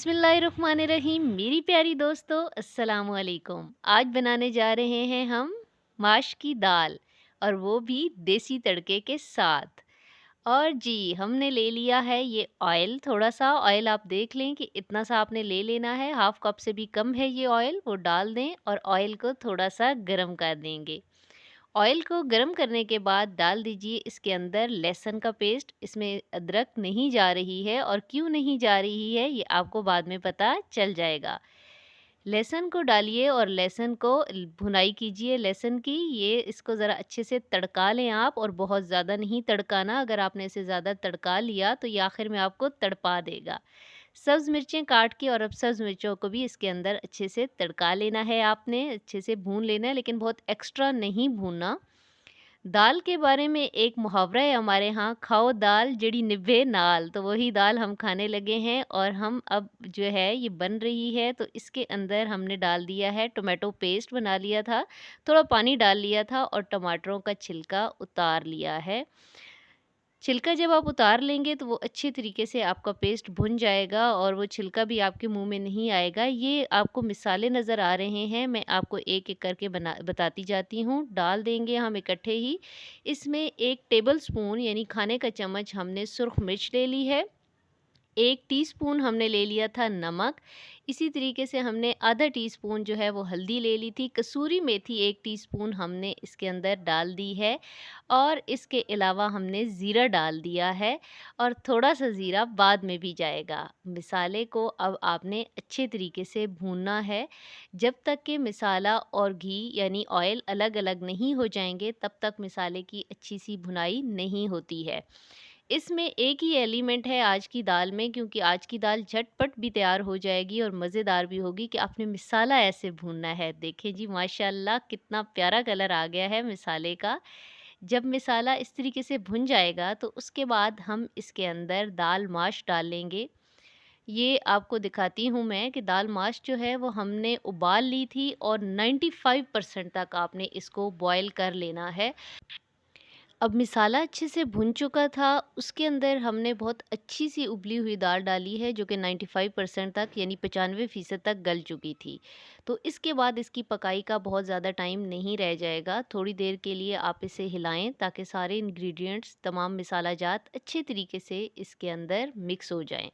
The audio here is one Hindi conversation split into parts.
बिस्मिल्लाहिर्रहमानिर्रहीम। मेरी प्यारी दोस्तों, अस्सलाम वालेकुम। आज बनाने जा रहे हैं हम माश की दाल, और वो भी देसी तड़के के साथ। और जी, हमने ले लिया है ये ऑयल। थोड़ा सा ऑयल आप देख लें कि इतना सा आपने ले लेना है, हाफ कप से भी कम है ये ऑयल। वो डाल दें और ऑयल को थोड़ा सा गर्म कर देंगे। ऑयल को गर्म करने के बाद डाल दीजिए इसके अंदर लहसुन का पेस्ट। इसमें अदरक नहीं जा रही है, और क्यों नहीं जा रही है ये आपको बाद में पता चल जाएगा। लहसुन को डालिए और लहसुन को भुनाई कीजिए लहसुन की। ये इसको ज़रा अच्छे से तड़का लें आप, और बहुत ज़्यादा नहीं तड़काना। अगर आपने इसे ज़्यादा तड़का लिया तो ये आखिर में आपको तड़पा देगा। सब्ज़ मिर्चें काट के, और अब सब्ज़ मिर्चों को भी इसके अंदर अच्छे से तड़का लेना है, आपने अच्छे से भून लेना है, लेकिन बहुत एक्स्ट्रा नहीं भूनना। दाल के बारे में एक मुहावरा है हमारे यहाँ, खाओ दाल जड़ी निभे नाल। तो वही दाल हम खाने लगे हैं, और हम अब जो है ये बन रही है। तो इसके अंदर हमने डाल दिया है टोमेटो पेस्ट, बना लिया था, थोड़ा पानी डाल लिया था, और टमाटरों का छिलका उतार लिया है। छिलका जब आप उतार लेंगे तो वो अच्छे तरीके से आपका पेस्ट भुन जाएगा, और वो छिलका भी आपके मुंह में नहीं आएगा। ये आपको मिसाले नज़र आ रहे हैं, मैं आपको एक एक करके बताती जाती हूँ। डाल देंगे हम इकट्ठे ही। इसमें 1 टेबल स्पून यानी खाने का चम्मच हमने सुर्ख मिर्च ले ली है। 1 टीस्पून हमने ले लिया था नमक। इसी तरीके से हमने आधा टीस्पून जो है वो हल्दी ले ली थी। कसूरी मेथी 1 टीस्पून हमने इसके अंदर डाल दी है, और इसके अलावा हमने ज़ीरा डाल दिया है, और थोड़ा सा ज़ीरा बाद में भी जाएगा। मिसाले को अब आपने अच्छे तरीके से भूनना है। जब तक कि मिसाला और घी यानी ऑयल अलग अलग नहीं हो जाएंगे, तब तक मिसाले की अच्छी सी भुनाई नहीं होती है। इसमें एक ही एलिमेंट है आज की दाल में, क्योंकि आज की दाल झटपट भी तैयार हो जाएगी और मज़ेदार भी होगी, कि आपने मिसाला ऐसे भूनना है। देखें जी, माशाल्लाह कितना प्यारा कलर आ गया है मिसाले का। जब मिसाला इस तरीके से भुन जाएगा तो उसके बाद हम इसके अंदर दाल माश डालेंगे। ये आपको दिखाती हूँ मैं कि दाल माश जो है वो हमने उबाल ली थी, और 95% तक आपने इसको बॉयल कर लेना है। अब मिसाला अच्छे से भुन चुका था, उसके अंदर हमने बहुत अच्छी सी उबली हुई दाल डाली है, जो कि 95% तक यानी 95% तक गल चुकी थी। तो इसके बाद इसकी पकाई का बहुत ज़्यादा टाइम नहीं रह जाएगा। थोड़ी देर के लिए आप इसे हिलाएं, ताकि सारे इंग्रेडिएंट्स, तमाम मसाला जात अच्छे तरीके से इसके अंदर मिक्स हो जाएं।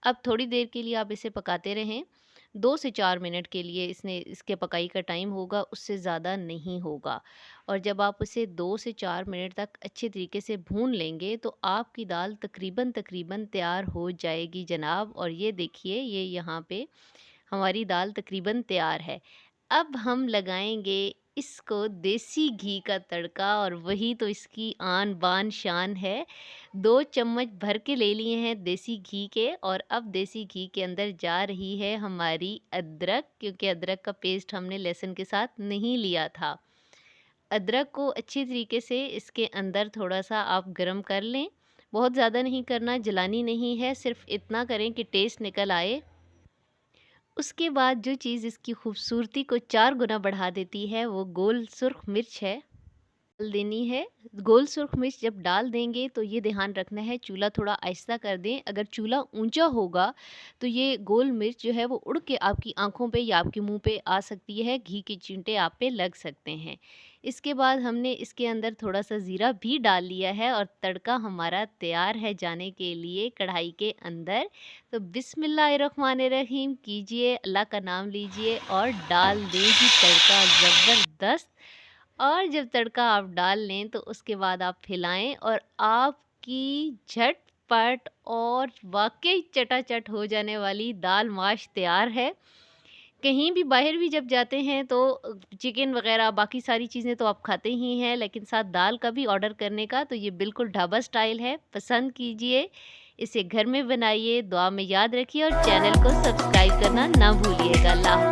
अब थोड़ी देर के लिए आप इसे पकाते रहें। 2 से 4 मिनट के लिए इसके पकाई का टाइम होगा, उससे ज़्यादा नहीं होगा। और जब आप उसे 2 से 4 मिनट तक अच्छे तरीके से भून लेंगे, तो आपकी दाल तकरीबन तकरीबन तैयार हो जाएगी जनाब। और ये देखिए, ये यहाँ पे हमारी दाल तकरीबन तैयार है। अब हम लगाएंगे इसको देसी घी का तड़का, और वही तो इसकी आन बान शान है। 2 चम्मच भर के ले लिए हैं देसी घी के, और अब देसी घी के अंदर जा रही है हमारी अदरक, क्योंकि अदरक का पेस्ट हमने लहसुन के साथ नहीं लिया था। अदरक को अच्छी तरीके से इसके अंदर थोड़ा सा आप गरम कर लें। बहुत ज़्यादा नहीं करना, जलानी नहीं है, सिर्फ इतना करें कि टेस्ट निकल आए। उसके बाद जो चीज़ इसकी खूबसूरती को 4 गुना बढ़ा देती है, वो गोल सुर्ख मिर्च है, डाल देनी है। गोल सुर्ख मिर्च जब डाल देंगे तो ये ध्यान रखना है, चूल्हा थोड़ा आहिस्ता कर दें। अगर चूल्हा ऊंचा होगा तो ये गोल मिर्च जो है वो उड़ के आपकी आंखों पे या आपके मुंह पे आ सकती है, घी के चींटे आप पे लग सकते हैं। इसके बाद हमने इसके अंदर थोड़ा सा ज़ीरा भी डाल लिया है, और तड़का हमारा तैयार है जाने के लिए कढ़ाई के अंदर। तो बिस्मिल्लाहिर्रहमानिर्रहीम कीजिए, अल्लाह का नाम लीजिए, और डाल दें जी तड़का ज़बरदस्त। और जब तड़का आप डाल लें तो उसके बाद आप हिलाएं, और आपकी झटपट और वाकई चटाचट हो जाने वाली दाल माश तैयार है। कहीं भी बाहर भी जब जाते हैं तो चिकन वगैरह बाकी सारी चीज़ें तो आप खाते ही हैं, लेकिन साथ दाल का भी ऑर्डर करने का तो ये बिल्कुल ढाबा स्टाइल है। पसंद कीजिए, इसे घर में बनाइए, दुआ में याद रखिए, और चैनल को सब्सक्राइब करना ना भूलिएगा। अल्लाह हाफ़िज़।